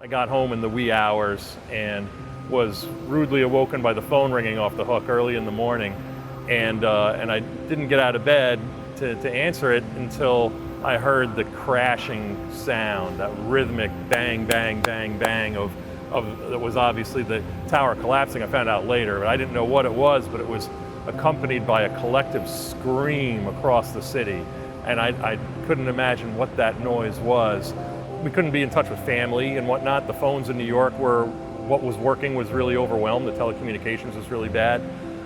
I got home in the wee hours and was rudely awoken by the phone ringing off the hook early in the morning, and I didn't get out of bed to answer it until I heard the crashing sound, that rhythmic bang, bang, bang, bang of that was obviously the tower collapsing. I found out later, but I didn't know what it was, but it was accompanied by a collective scream across the city, and I couldn't imagine what that noise was. We couldn't be in touch with family and whatnot. The phones in New York what was working was really overwhelmed. The telecommunications was really bad.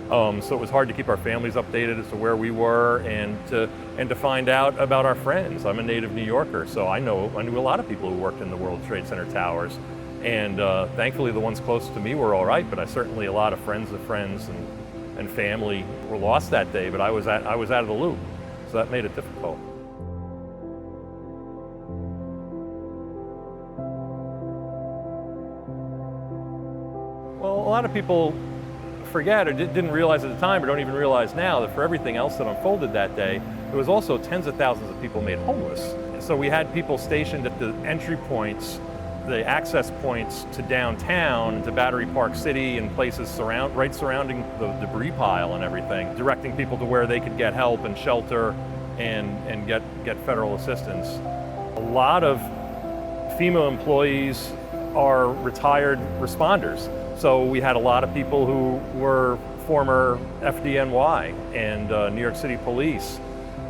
So it was hard to keep our families updated as to where we were and to find out about our friends. I'm a native New Yorker, so I knew a lot of people who worked in the World Trade Center towers. And thankfully the ones close to me were all right, but certainly a lot of friends of friends and family were lost that day, but I was out of the loop. So that made it difficult. Well, a lot of people forget or didn't realize at the time, or don't even realize now, that for everything else that unfolded that day, there was also tens of thousands of people made homeless. So we had people stationed at the entry points, the access points to downtown, to Battery Park City and places surrounding the debris pile and everything, directing people to where they could get help and shelter and get federal assistance. A lot of FEMA employees are retired responders. So we had a lot of people who were former FDNY and New York City police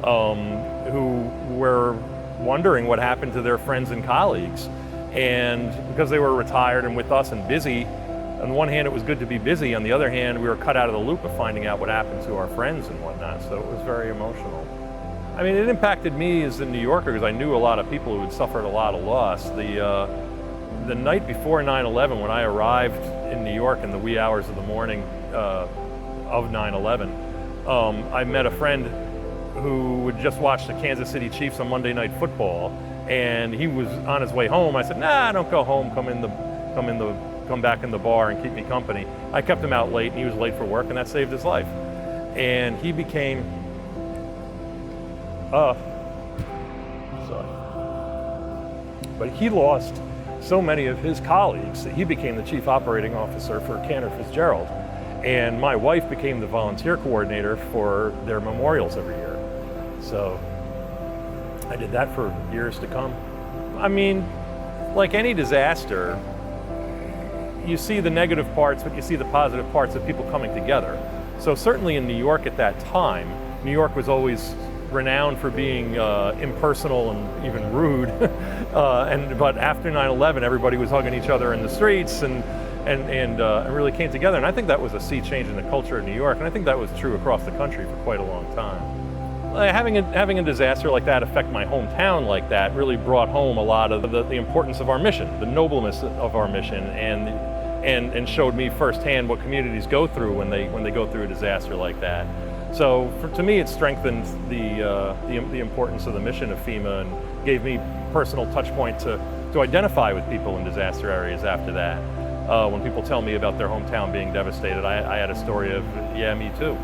who were wondering what happened to their friends and colleagues. And because they were retired and with us and busy, on the one hand it was good to be busy, on the other hand we were cut out of the loop of finding out what happened to our friends and whatnot, so it was very emotional. I mean, it impacted me as a New Yorker because I knew a lot of people who had suffered a lot of loss. The night before 9/11, when I arrived in New York in the wee hours of the morning of 9/11, I met a friend who would just watch the Kansas City Chiefs on Monday Night Football, and he was on his way home. I said, "Nah, don't go home. Come back in the bar and keep me company." I kept him out late, and he was late for work, and that saved his life. And he became, but he lost so many of his colleagues that he became the chief operating officer for Cantor Fitzgerald. And my wife became the volunteer coordinator for their memorials every year. So I did that for years to come. I mean, like any disaster, you see the negative parts, but you see the positive parts of people coming together. So certainly in New York at that time, New York was always renowned for being impersonal and even rude. But after 9/11, everybody was hugging each other in the streets and really came together. And I think that was a sea change in the culture of New York, and I think that was true across the country for quite a long time. Having a disaster like that affect my hometown like that really brought home a lot of the importance of our mission, the nobleness of our mission, and showed me firsthand what communities go through when they go through a disaster like that. So to me, it strengthened the importance of the mission of FEMA and gave me personal touch point to identify with people in disaster areas after that. When people tell me about their hometown being devastated, I had a story of, yeah, me too.